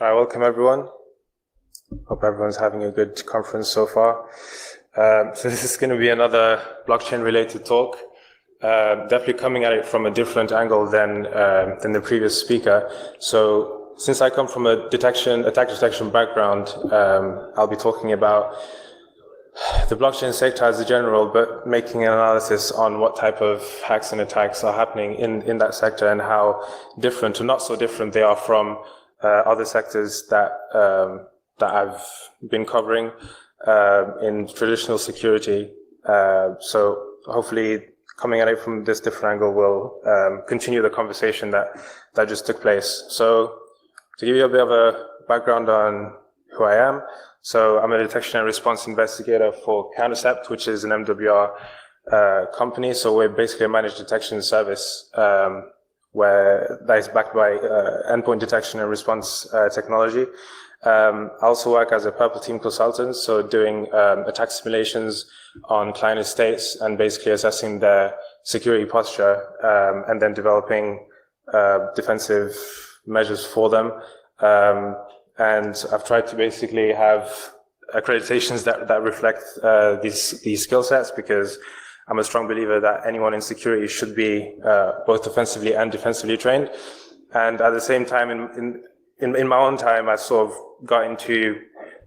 All right, welcome everyone. Hope everyone's having a good conference so far. So this is going to be another blockchain-related talk. Definitely coming at it from a different angle than the previous speaker. So since I come from a attack detection background, I'll be talking about the blockchain sector as a general, but making an analysis on what type of hacks and attacks are happening in that sector and how different or not so different they are from other sectors that I've been covering in traditional security. So hopefully coming at it from this different angle will continue the conversation that just took place. So to give you a bit of a background on who I am, so I'm a detection and response investigator for Countercept, which is an MWR company. So we're basically a managed detection service where that is backed by endpoint detection and response technology. I also work as a Purple Team consultant, so doing attack simulations on client estates and basically assessing their security posture and then developing defensive measures for them. And I've tried to basically have accreditations that reflect these skill sets, because I'm a strong believer that anyone in security should be both offensively and defensively trained. And at the same time, in my own time, I sort of got into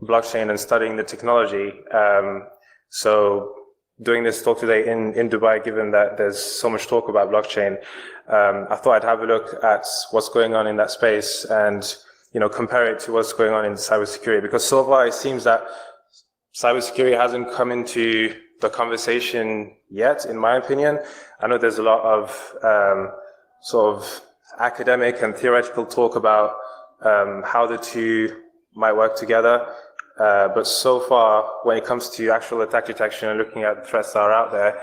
blockchain and studying the technology. So doing this talk today in Dubai, given that there's so much talk about blockchain, I thought I'd have a look at what's going on in that space and compare it to what's going on in cybersecurity. Because so far it seems that cybersecurity hasn't come into the conversation yet, in my opinion. I know there's a lot of sort of academic and theoretical talk about how the two might work together. But so far, when it comes to actual attack detection and looking at the threats that are out there,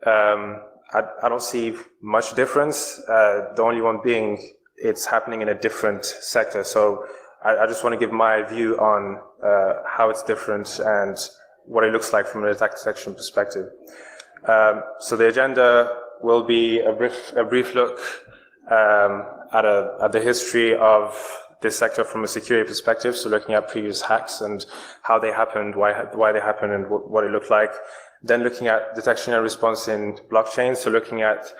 I don't see much difference. The only one being it's happening in a different sector. So I just want to give my view on how it's different and what it looks like from an attack detection perspective. So the agenda will be a brief look at the history of this sector from a security perspective. So looking at previous hacks and how they happened, why they happened, and what it looked like. Then looking at detection and response in blockchain. So looking at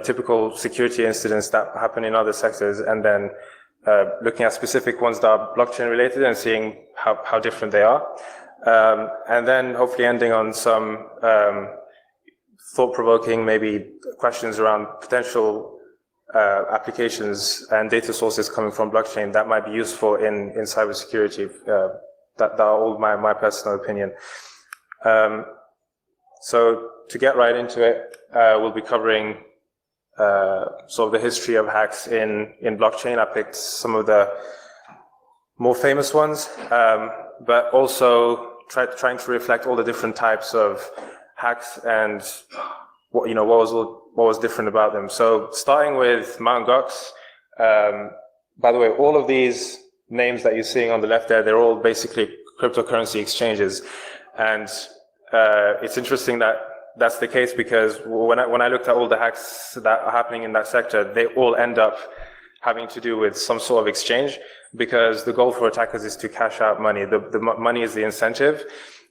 typical security incidents that happen in other sectors, and then looking at specific ones that are blockchain related and seeing how different they are. And then hopefully ending on some thought-provoking, maybe questions around potential applications and data sources coming from blockchain that might be useful in cybersecurity. That are all my personal opinion. So to get right into it, we'll be covering sort of the history of hacks in blockchain. I picked some of the more famous ones, but also trying to reflect all the different types of hacks and what was different about them. So starting with Mt. Gox. By the way, all of these names that you're seeing on the left there, they're all basically cryptocurrency exchanges. And it's interesting that that's the case, because when I looked at all the hacks that are happening in that sector, they all end up having to do with some sort of exchange, because the goal for attackers is to cash out money. The money is the incentive.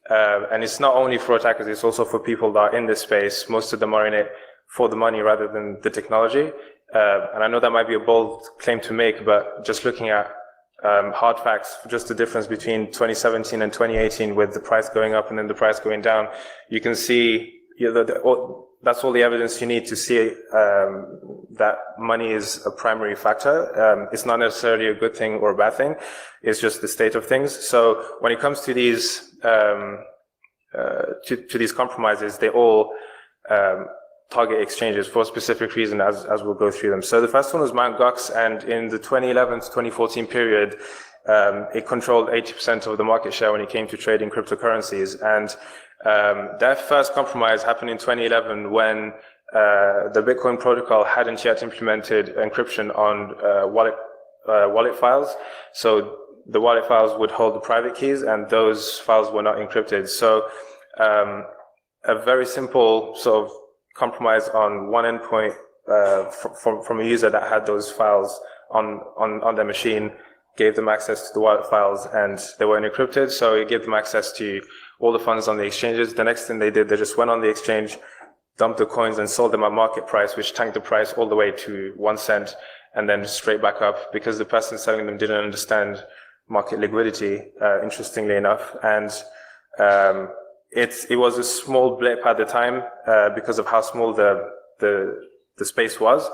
And it's not only for attackers, it's also for people that are in this space. Most of them are in it for the money rather than the technology. And I know that might be a bold claim to make, but just looking at hard facts, just the difference between 2017 and 2018 with the price going up and then the price going down, you can see that's all the evidence you need to see that money is a primary factor. It's not necessarily a good thing or a bad thing. It's just the state of things. So when it comes to these these compromises, they all target exchanges for a specific reason, as we'll go through them. So the first one was Mt. Gox, and in the 2011 to 2014 period, it controlled 80% of the market share when it came to trading cryptocurrencies. And their first compromise happened in 2011 when the Bitcoin protocol hadn't yet implemented encryption on wallet files. So the wallet files would hold the private keys, and those files were not encrypted. So a very simple sort of compromise on one endpoint from a user that had those files on their machine gave them access to the wallet files, and they weren't encrypted, so it gave them access to all the funds on the exchanges. The next thing they did, they just went on the exchange, dumped the coins and sold them at market price, which tanked the price all the way to 1 cent and then straight back up, because the person selling them didn't understand market liquidity, interestingly enough. And it was a small blip at the time because of how small the space was,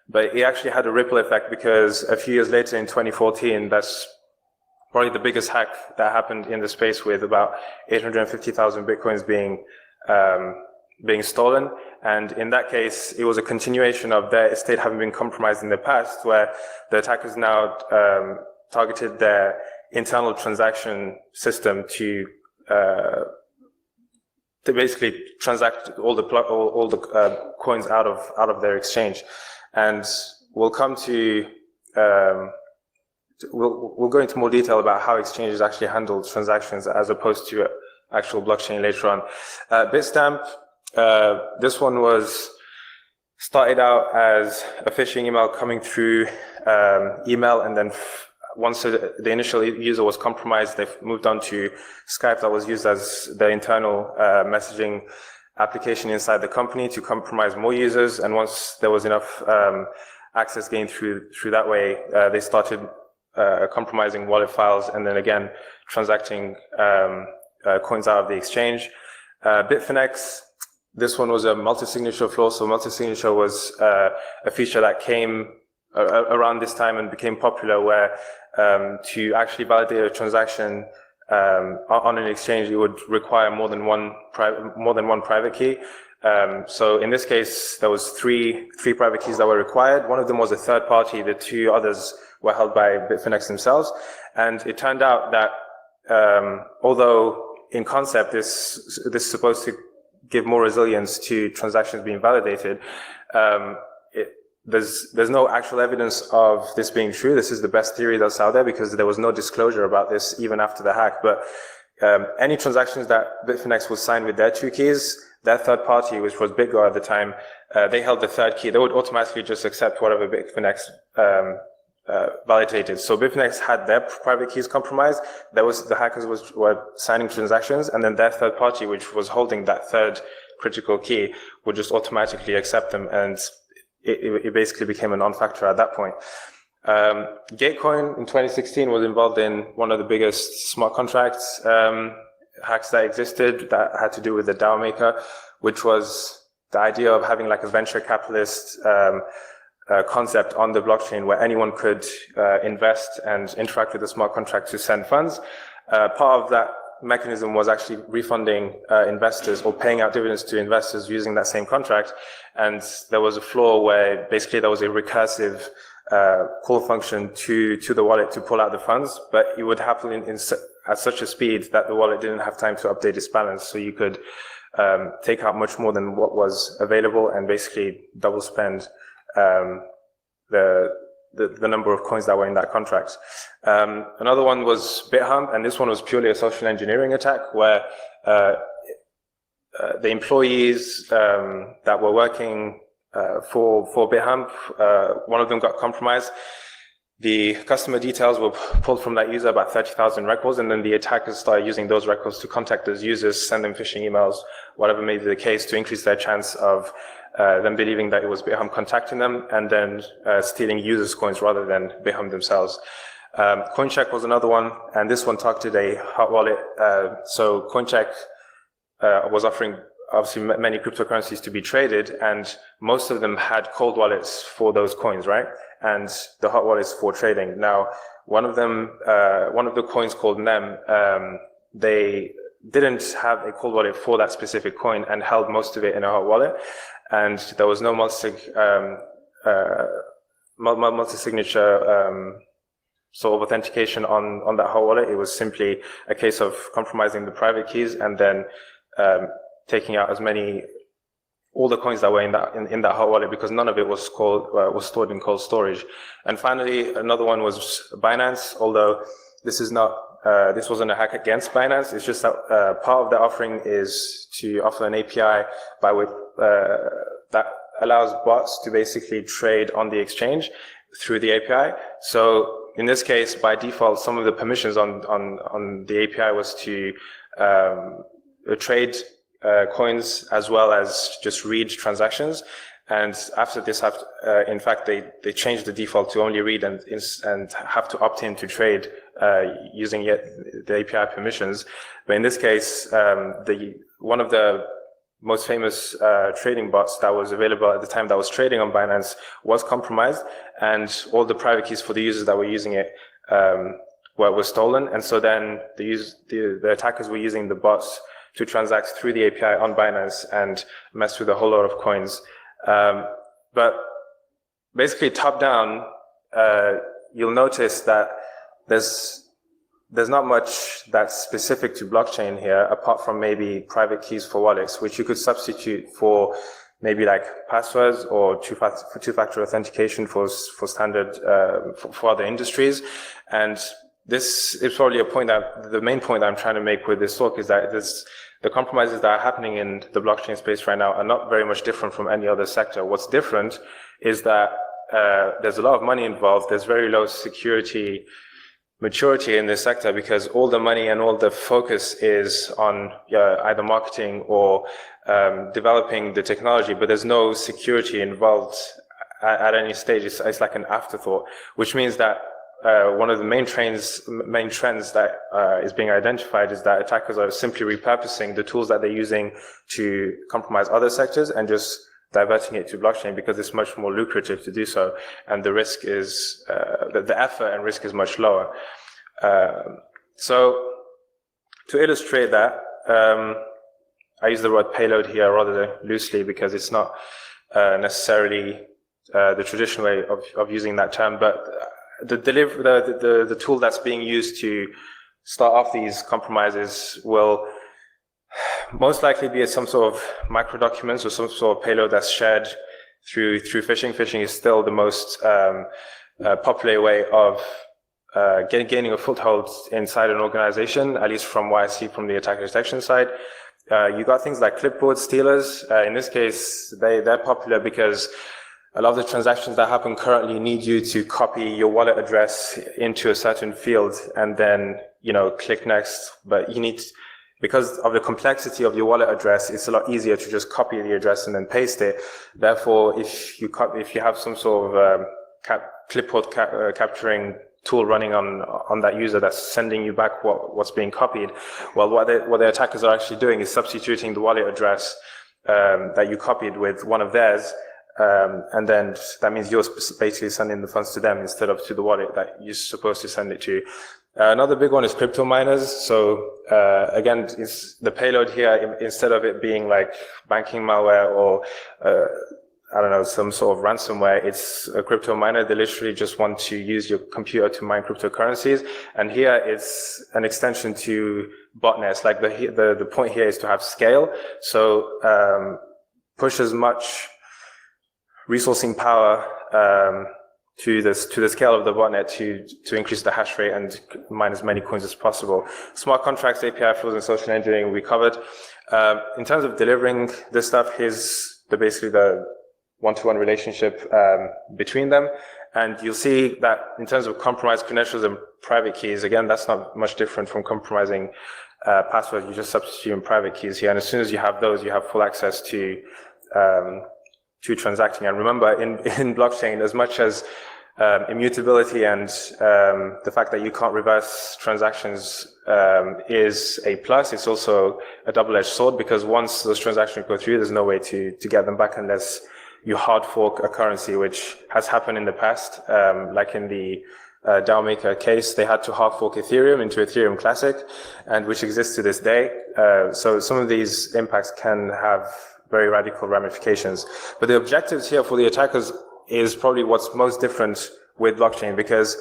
but it actually had a ripple effect, because a few years later in 2014, that's probably the biggest hack that happened in the space, with about 850,000 Bitcoins being stolen. And in that case, it was a continuation of their estate having been compromised in the past, where the attackers now targeted their internal transaction system to basically transact all the coins out of their exchange. And we'll come to we'll go into more detail about how exchanges actually handle transactions as opposed to actual blockchain later on. Bitstamp, this one was started out as a phishing email coming through email, and then once the initial user was compromised, they've moved on to Skype, that was used as the internal messaging application inside the company to compromise more users. And once there was enough access gained through that way, they started compromising wallet files, and then again transacting coins out of the exchange. Bitfinex, this one was a multi-signature flaw. So multi-signature was a feature that came around this time and became popular, where to actually validate a transaction on an exchange, it would require more than one private key. So in this case, there was three private keys that were required. One of them was a third party. The two others were held by Bitfinex themselves. And it turned out that although in concept this is supposed to give more resilience to transactions being validated, there's no actual evidence of this being true. This is the best theory that's out there, because there was no disclosure about this even after the hack. But any transactions that Bitfinex was signed with their two keys, their third party, which was BitGo at the time, they held the third key. They would automatically just accept whatever Bitfinex validated. So Bitfinex had their private keys compromised. The hackers were signing transactions, and then their third party, which was holding that third critical key, would just automatically accept them, and it basically became a non-factor at that point. Gatecoin in 2016 was involved in one of the biggest smart contracts hacks that existed, that had to do with the DAO maker, which was the idea of having like a venture capitalist concept on the blockchain, where anyone could invest and interact with the smart contract to send funds. Part of that mechanism was actually refunding investors or paying out dividends to investors using that same contract. And there was a flaw where basically there was a recursive call function to the wallet to pull out the funds, but it would happen at such a speed that the wallet didn't have time to update its balance. So you could take out much more than what was available and basically double spend the number of coins that were in that contract. Another one was BitHump, and this one was purely a social engineering attack, where the employees that were working for BitHump, one of them got compromised. The customer details were pulled from that user, about 30,000 records, and then the attackers started using those records to contact those users, send them phishing emails, whatever may be the case, to increase their chance of them believing that it was BitHump contacting them, and then stealing users' coins rather than BitHump themselves. CoinCheck was another one, and this one targeted a hot wallet. So CoinCheck was offering obviously many cryptocurrencies to be traded, and most of them had cold wallets for those coins, right? And the hot wallets for trading. Now, one of the coins called NEM, they didn't have a cold wallet for that specific coin and held most of it in a hot wallet. And there was no multi-signature sort of authentication on that hot wallet. It was simply a case of compromising the private keys and then taking out all the coins that were in that hot wallet, because none of it was stored in cold storage. And finally, another one was Binance, although this wasn't a hack against Binance. It's just that part of the offering is to offer an API by which that allows bots to basically trade on the exchange through the API. So in this case, by default, some of the permissions on the API was to trade coins as well as just read transactions. And after this, in fact, they changed the default to only read and have to opt in to trade using the API permissions. But in this case, one of the most famous trading bots that was available at the time that was trading on Binance was compromised, and all the private keys for the users that were using it were stolen. And so then the attackers were using the bots to transact through the API on Binance and mess with a whole lot of coins. But basically, top down, you'll notice that there's not much that's specific to blockchain here, apart from maybe private keys for wallets, which you could substitute for maybe like passwords or two-factor authentication for standard for other industries. And this is probably the main point I'm trying to make with this talk is that the compromises that are happening in the blockchain space right now are not very much different from any other sector. What's different is that there's a lot of money involved. There's very low security maturity in this sector because all the money and all the focus is on either marketing or developing the technology, but there's no security involved at any stage. It's like an afterthought, which means that one of the main trends that is being identified is that attackers are simply repurposing the tools that they're using to compromise other sectors and just diverting it to blockchain because it's much more lucrative to do so, and the risk is the effort and risk is much lower. So to illustrate that, I use the word payload here rather loosely because it's not necessarily the traditional way of using that term, but the tool that's being used to start off these compromises will most likely be some sort of micro documents or some sort of payload that's shared through phishing. Phishing is still the most popular way of gaining a foothold inside an organization, at least from what I see from the attack detection side. You got things like clipboard stealers. In this case, they're popular because a lot of the transactions that happen currently need you to copy your wallet address into a certain field and then, click next. But because of the complexity of your wallet address, it's a lot easier to just copy the address and then paste it. Therefore, if you have some sort of clipboard capturing tool running on that user that's sending you back what's being copied, well, what the attackers are actually doing is substituting the wallet address that you copied with one of theirs. And then that means you're basically sending the funds to them instead of to the wallet that you're supposed to send it to. Another big one is crypto miners. So again, it's the payload here, instead of it being like banking malware or some sort of ransomware, it's a crypto miner. They literally just want to use your computer to mine cryptocurrencies. And here it's an extension to botnets. Like the point here is to have scale. So push as much resourcing power to the scale of the botnet to increase the hash rate and mine as many coins as possible. Smart contracts, API flows, and social engineering we covered. In terms of delivering this stuff, here's basically the one-to-one relationship between them. And you'll see that in terms of compromised credentials and private keys, again, that's not much different from compromising passwords. You just substitute in private keys here. And as soon as you have those, you have full access to transacting. And remember, in blockchain, as much as immutability and the fact that you can't reverse transactions is a plus, it's also a double-edged sword, because once those transactions go through, there's no way to get them back unless you hard fork a currency, which has happened in the past. Like in the DAO Maker case, they had to hard fork Ethereum into Ethereum Classic, and which exists to this day. So some of these impacts can have very radical ramifications. But the objectives here for the attackers is probably what's most different with blockchain, because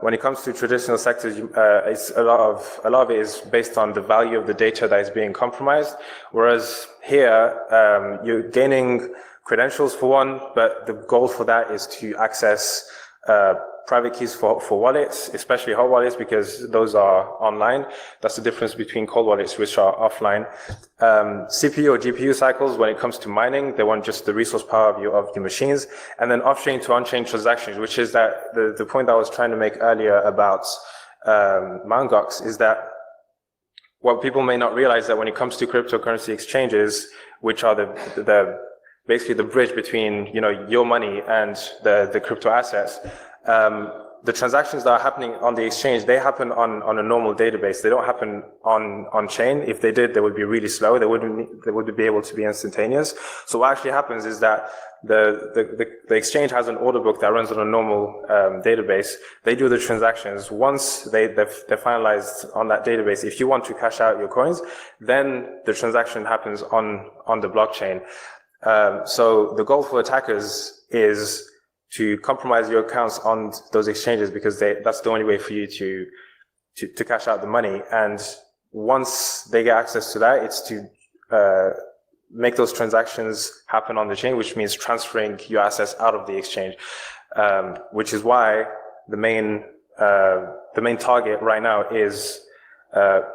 when it comes to traditional sectors, it's a lot of it is based on the value of the data that is being compromised. Whereas here, you're gaining credentials for one, but the goal for that is to access private keys for wallets, especially hot wallets, because those are online. That's the difference between cold wallets, which are offline. CPU or GPU cycles, when it comes to mining, they want just the resource power of your machines. And then off-chain to on-chain transactions, which is that the point I was trying to make earlier about Mt. Gox is that what people may not realize that when it comes to cryptocurrency exchanges, which are basically the bridge between, your money and the crypto assets, the transactions that are happening on the exchange, they happen on a normal database. They don't happen on chain. If they did, they would be really slow. They wouldn't be able to be instantaneous. So what actually happens is that the exchange has an order book that runs on a normal database. They do the transactions. Once they're finalized on that database, if you want to cash out your coins, then the transaction happens on the blockchain. So the goal for attackers is to compromise your accounts on those exchanges, because that's the only way for you to cash out the money. And once they get access to that, it's to make those transactions happen on the chain, which means transferring your assets out of the exchange, which is why the main target right now is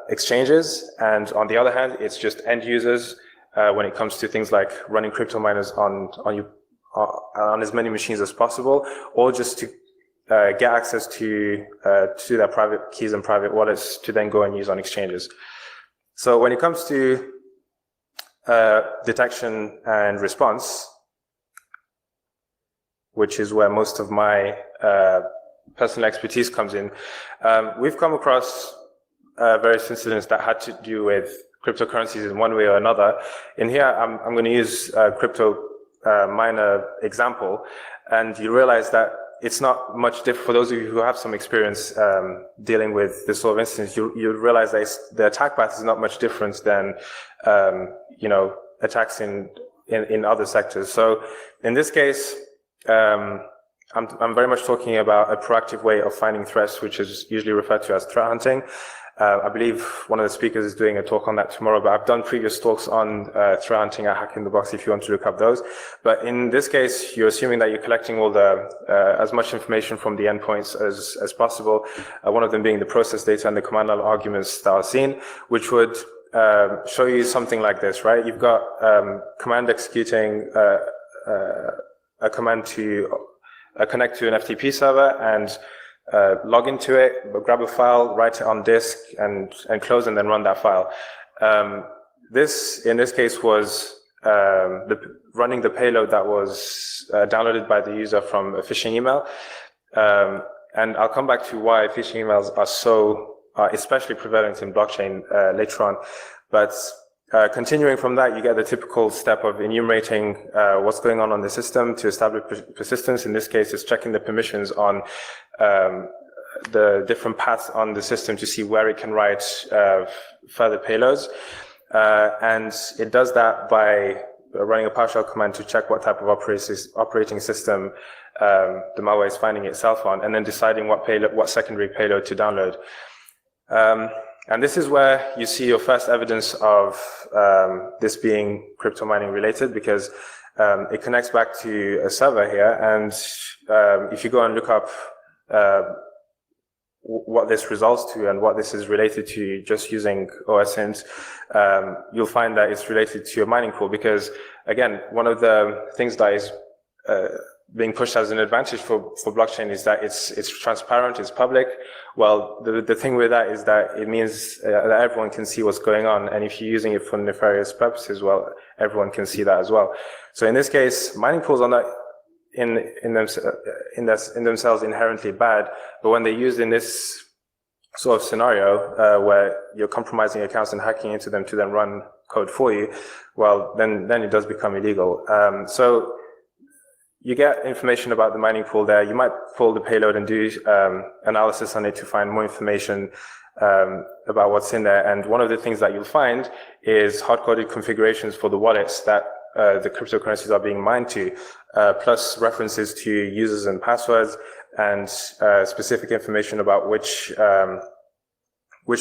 exchanges. And on the other hand, it's just end users when it comes to things like running crypto miners on as many machines as possible, or just to get access to their private keys and private wallets to then go and use on exchanges. So when it comes to detection and response, which is where most of my personal expertise comes in, we've come across various incidents that had to do with cryptocurrencies in one way or another. In here, I'm going to use crypto miner example, and you realize that it's not much different. For those of you who have some experience dealing with this sort of instance, you realize that the attack path is not much different than attacks in other sectors. So in this case, I'm very much talking about a proactive way of finding threats, which is usually referred to as threat hunting. I believe one of the speakers is doing a talk on that tomorrow, but I've done previous talks on threat hunting at Hack in the Box if you want to look up those. But in this case, you're assuming that you're collecting all as much information from the endpoints as possible, one of them being the process data and the command line arguments that are seen, which would show you something like this, right? You've got command executing a command to connect to an FTP server and log into it, grab a file, write it on disk, and close, and then run that file. This, in this case, was running the payload that was downloaded by the user from a phishing email. And I'll come back to why phishing emails are so especially prevalent in blockchain later on. But continuing from that, you get the typical step of enumerating what's going on the system to establish persistence. In this case, it's checking the permissions on the different paths on the system to see where it can write further payloads. And it does that by running a PowerShell command to check what type of operating system the malware is finding itself on, and then deciding what secondary payload to download. And this is where you see your first evidence of this being crypto mining related, because it connects back to a server here. And if you go and look up what this results to and what this is related to just using OSINT, you'll find that it's related to a mining pool. Because again, one of the things that is being pushed as an advantage for blockchain is that it's transparent, it's public. Well, the thing with that is that it means that everyone can see what's going on. And if you're using it for nefarious purposes, well, everyone can see that as well. So in this case, mining pools are not in themselves inherently bad, but when they're used in this sort of scenario where you're compromising accounts and hacking into them to then run code for you, well, then it does become illegal. So you get information about the mining pool there. You might pull the payload and do analysis on it to find more information about what's in there. And one of the things that you'll find is hard-coded configurations for the wallets that the cryptocurrencies are being mined to, plus references to users and passwords, and specific information about which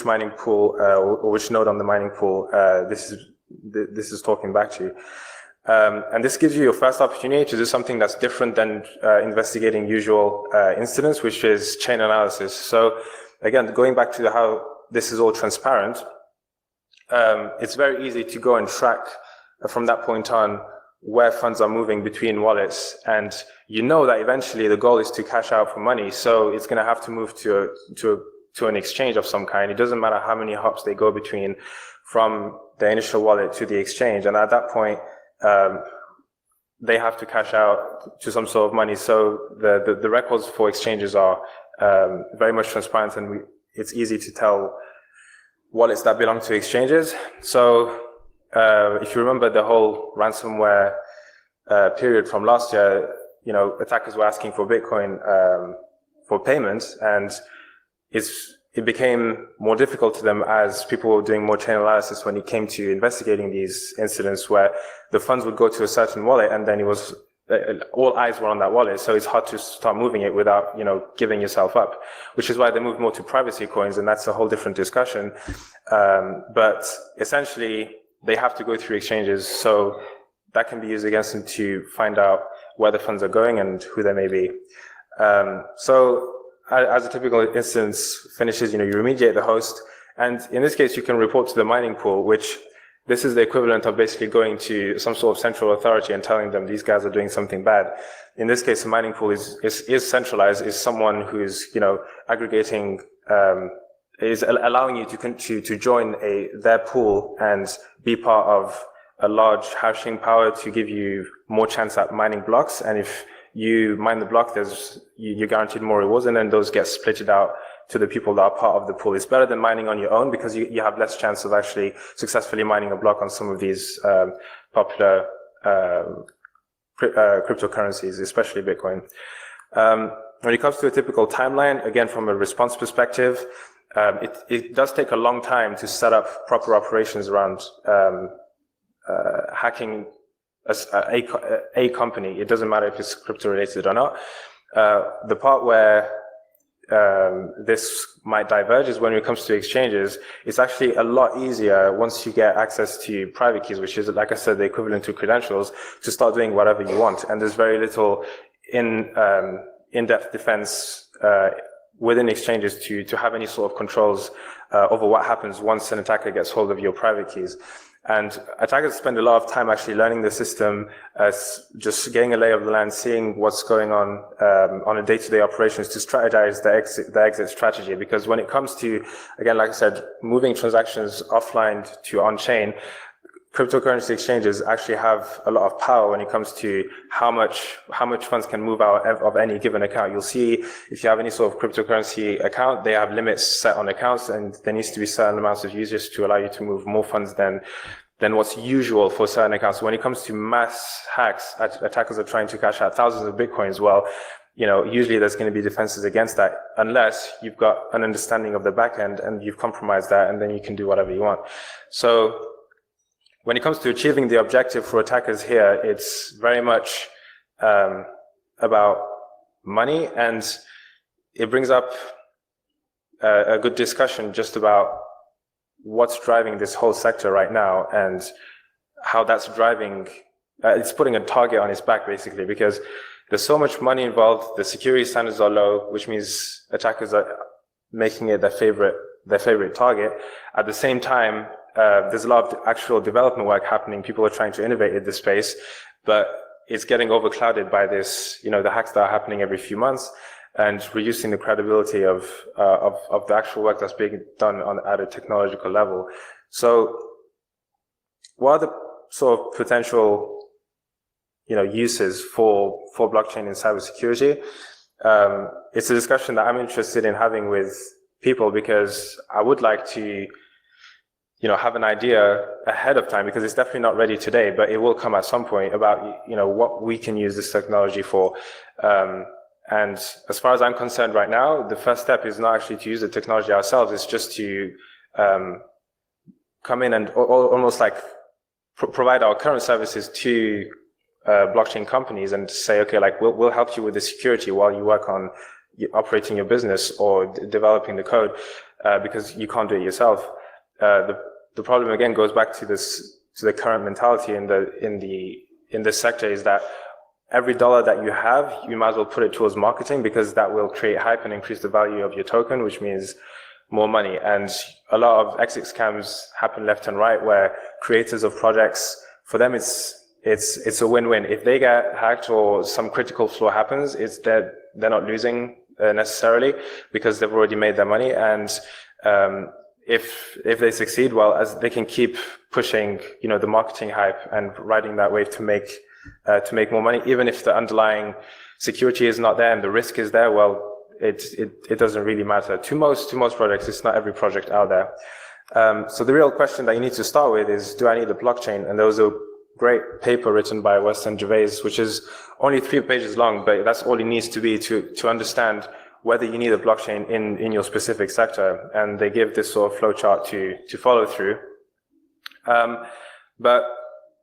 mining pool or which node on the mining pool this is talking back to. And this gives you your first opportunity to do something that's different than investigating usual incidents, which is chain analysis. So again, going back to how this is all transparent, it's very easy to go and track from that point on where funds are moving between wallets. And you know that eventually the goal is to cash out for money. So it's going to have to move to an exchange of some kind. It doesn't matter how many hops they go between from the initial wallet to the exchange. And at that point, they have to cash out to some sort of money. So the records for exchanges are very much transparent, and it's easy to tell wallets that belong to exchanges. So if you remember the whole ransomware period from last year, attackers were asking for Bitcoin for payments, and it became more difficult to them as people were doing more chain analysis when it came to investigating these incidents where the funds would go to a certain wallet and then it was all eyes were on that wallet. So it's hard to start moving it without, giving yourself up, which is why they moved more to privacy coins. And that's a whole different discussion. But essentially they have to go through exchanges. So that can be used against them to find out where the funds are going and who they may be. So as a typical instance finishes, you remediate the host. And in this case, you can report to the mining pool, which this is the equivalent of basically going to some sort of central authority and telling them these guys are doing something bad. In this case, the mining pool is centralized, is someone who is, aggregating, is allowing you to join their pool and be part of a large hashing power to give you more chance at mining blocks. And if you mine the block, you're guaranteed more rewards, and then those get splitted out to the people that are part of the pool. It's better than mining on your own because you have less chance of actually successfully mining a block on some of these popular cryptocurrencies, especially Bitcoin. When it comes to a typical timeline, again, from a response perspective, it does take a long time to set up proper operations around hacking a company. It doesn't matter if it's crypto related or not. The part where this might diverge is when it comes to exchanges. It's actually a lot easier once you get access to private keys, which is, like I said, the equivalent to credentials, to start doing whatever you want. And there's very little in-depth defense within exchanges to have any sort of controls over what happens once an attacker gets hold of your private keys. And attackers spend a lot of time actually learning the system, just getting a lay of the land, seeing what's going on a day-to-day operations to strategize the exit strategy. Because when it comes to, again, like I said, moving transactions offline to on-chain, cryptocurrency exchanges actually have a lot of power when it comes to how much funds can move out of any given account. You'll see if you have any sort of cryptocurrency account, they have limits set on accounts, and there needs to be certain amounts of users to allow you to move more funds than what's usual for certain accounts. When it comes to mass hacks, attackers are trying to cash out thousands of Bitcoins. Well, usually there's going to be defenses against that unless you've got an understanding of the back end and you've compromised that, and then you can do whatever you want. So when it comes to achieving the objective for attackers here, it's very much about money, and it brings up a good discussion just about what's driving this whole sector right now and how that's driving, it's putting a target on its back basically, because there's so much money involved, the security standards are low, which means attackers are making it their favorite target. At the same time, there's a lot of actual development work happening. People are trying to innovate in this space, but it's getting overclouded by this, the hacks that are happening every few months and reducing the credibility of the actual work that's being done at a technological level. So what are the sort of potential, uses for blockchain in cybersecurity? It's a discussion that I'm interested in having with people because I would like to have an idea ahead of time, because it's definitely not ready today, but it will come at some point about, what we can use this technology for. And as far as I'm concerned right now, the first step is not actually to use the technology ourselves. It's just to come in and almost like provide our current services to blockchain companies and say, okay, like we'll help you with the security while you work on operating your business or developing the code, because you can't do it yourself. The problem again goes back to the current mentality in the in this sector is that every dollar that you have, you might as well put it towards marketing, because that will create hype and increase the value of your token, which means more money. And a lot of exit scams happen left and right, where creators of projects, for them, it's a win-win. If they get hacked or some critical flaw happens, they're not losing necessarily, because they've already made their money. And if they succeed, well, as they can keep pushing, the marketing hype and riding that wave to make more money, even if the underlying security is not there and the risk is there. Well, it doesn't really matter to most projects. It's not every project out there. So the real question that you need to start with is, do I need a blockchain? And there was a great paper written by Weston Gervais, which is only 3 pages long, but that's all it needs to be to understand whether you need a blockchain in your specific sector. And they give this sort of flow chart to follow through. But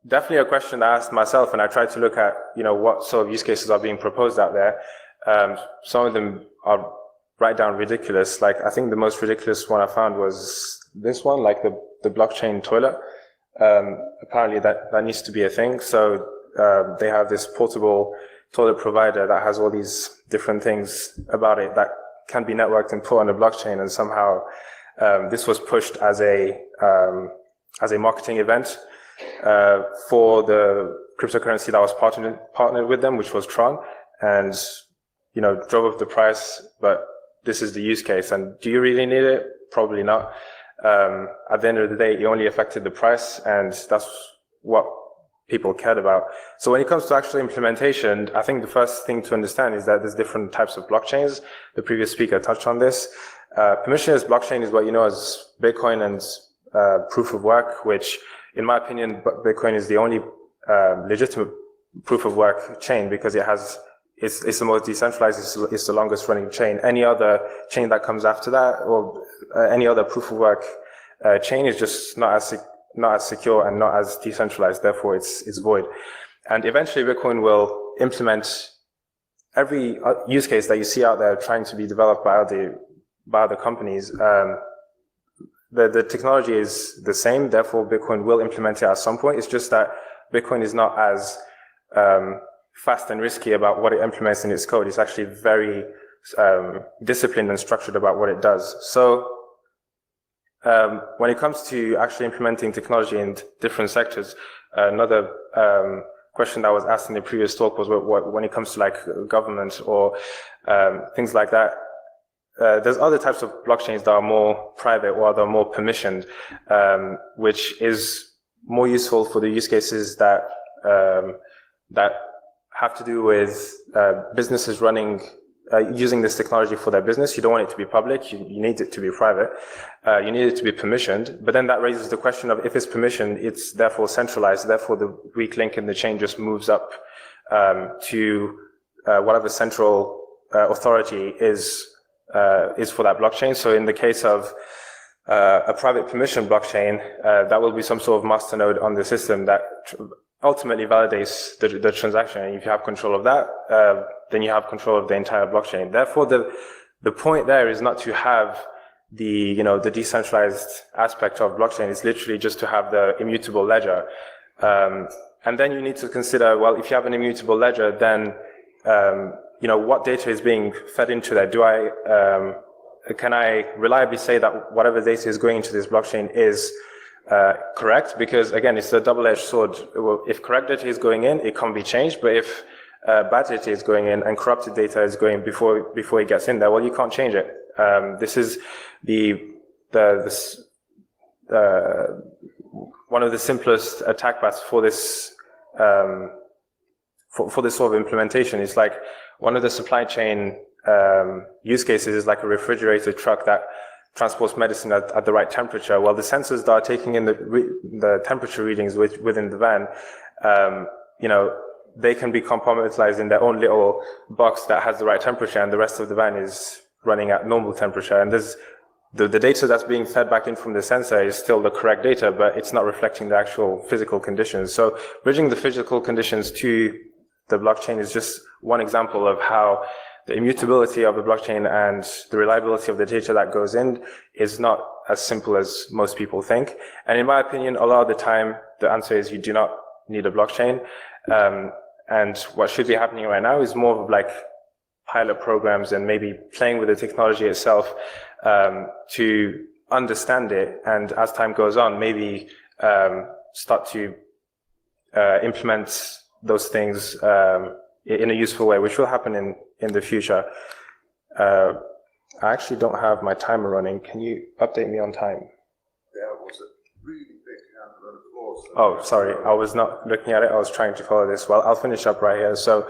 definitely a question I asked myself, and I tried to look at, what sort of use cases are being proposed out there. Some of them are right down ridiculous. Like, I think the most ridiculous one I found was this one, like the blockchain toilet. Apparently that needs to be a thing. So they have this portable toilet provider that has all these different things about it that can be networked and put on a blockchain. And somehow this was pushed as a marketing event for the cryptocurrency that was partnered with them, which was Tron, and drove up the price. But this is the use case. And do you really need it? Probably not. At the end of the day, it only affected the price, and that's what people cared about. So when it comes to actual implementation, I think the first thing to understand is that there's different types of blockchains. The previous speaker touched on this. Permissionless blockchain is what you know as Bitcoin and proof of work, which, in my opinion, Bitcoin is the only legitimate proof of work chain, because it's the most decentralized, it's the longest running chain. Any other chain that comes after that, or any other proof of work chain, is just not as secure and not as decentralized. Therefore, it's void. And eventually, Bitcoin will implement every use case that you see out there trying to be developed by other companies. The technology is the same. Therefore, Bitcoin will implement it at some point. It's just that Bitcoin is not as fast and risky about what it implements in its code. It's actually very disciplined and structured about what it does. So when it comes to actually implementing technology in different sectors, another question that was asked in the previous talk was when it comes to like government or things like that. There's other types of blockchains that are more private or that are more permissioned, which is more useful for the use cases that have to do with businesses running, using this technology for their business. You don't want it to be public. You need it to be private. You need it to be permissioned. But then that raises the question of, if it's permissioned, it's therefore centralized. Therefore, the weak link in the chain just moves up to whatever central authority is for that blockchain. So in the case of a private permission blockchain, that will be some sort of masternode on the system that ultimately validates the transaction. And if you have control of that, then you have control of the entire blockchain. Therefore, the point there is not to have the decentralized aspect of blockchain. It's literally just to have the immutable ledger. And then you need to consider, well, if you have an immutable ledger, then what data is being fed into that? Can I reliably say that whatever data is going into this blockchain is correct? Because again, it's a double-edged sword. If correct data is going in, it can't be changed. But if bad data is going in and corrupted data is going before it gets in there, well, you can't change it. This is one of the simplest attack paths for this for this sort of implementation. It's like one of the supply chain use cases is like a refrigerated truck that transports medicine at the right temperature. Well, the sensors that are taking in the temperature readings within the van, they can be compartmentalized in their own little box that has the right temperature, and the rest of the van is running at normal temperature. And there's the data that's being fed back in from the sensor is still the correct data, but it's not reflecting the actual physical conditions. So bridging the physical conditions to the blockchain is just one example of how the immutability of the blockchain and the reliability of the data that goes in is not as simple as most people think. And in my opinion, a lot of the time, the answer is you do not need a blockchain. And what should be happening right now is more of like pilot programs and maybe playing with the technology itself to understand it. And as time goes on, maybe start to implement those things in a useful way, which will happen in the future. I actually don't have my timer running. Can you update me on time? There was a really big hand on the floor. Oh, sorry. I was not looking at it. I was trying to follow this. Well, I'll finish up right here. So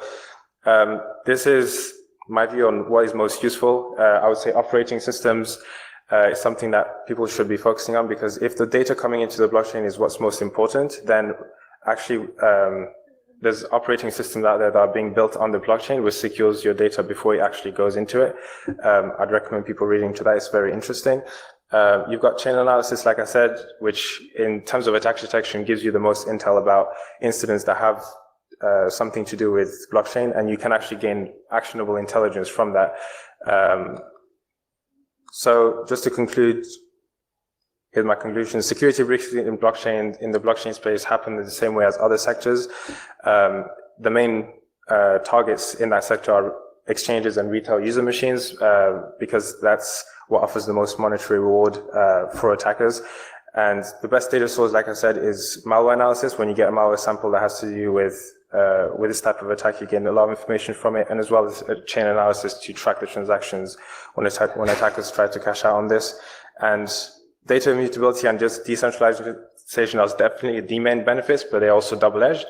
this is my view on what is most useful. I would say operating systems is something that people should be focusing on, because if the data coming into the blockchain is what's most important, then actually there's operating systems out there that are being built on the blockchain, which secures your data before it actually goes into it. I'd recommend people reading to that. It's very interesting. You've got chain analysis, like I said, which in terms of attack detection gives you the most intel about incidents that have something to do with blockchain, and you can actually gain actionable intelligence from that. So just to conclude, here's my conclusion. Security breaches in the blockchain space happen in the same way as other sectors. The main targets in that sector are exchanges and retail user machines, because that's what offers the most monetary reward for attackers. And the best data source, like I said, is malware analysis. When you get a malware sample that has to do with this type of attack, you get a lot of information from it, and as well as a chain analysis to track the transactions when attackers try to cash out on this. And data immutability and just decentralization are definitely the main benefits, but they're also double-edged.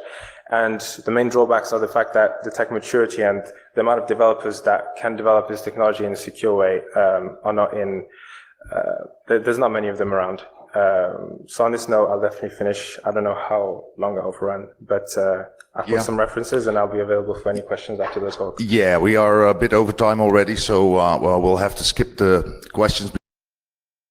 And the main drawbacks are the fact that the tech maturity and the amount of developers that can develop this technology in a secure way are not in, there's not many of them around. So on this note, I'll definitely finish. I don't know how long I'll overrun, but I've put some references and I'll be available for any questions after the talk. Yeah, we are a bit over time already, so well, we'll have to skip the questions.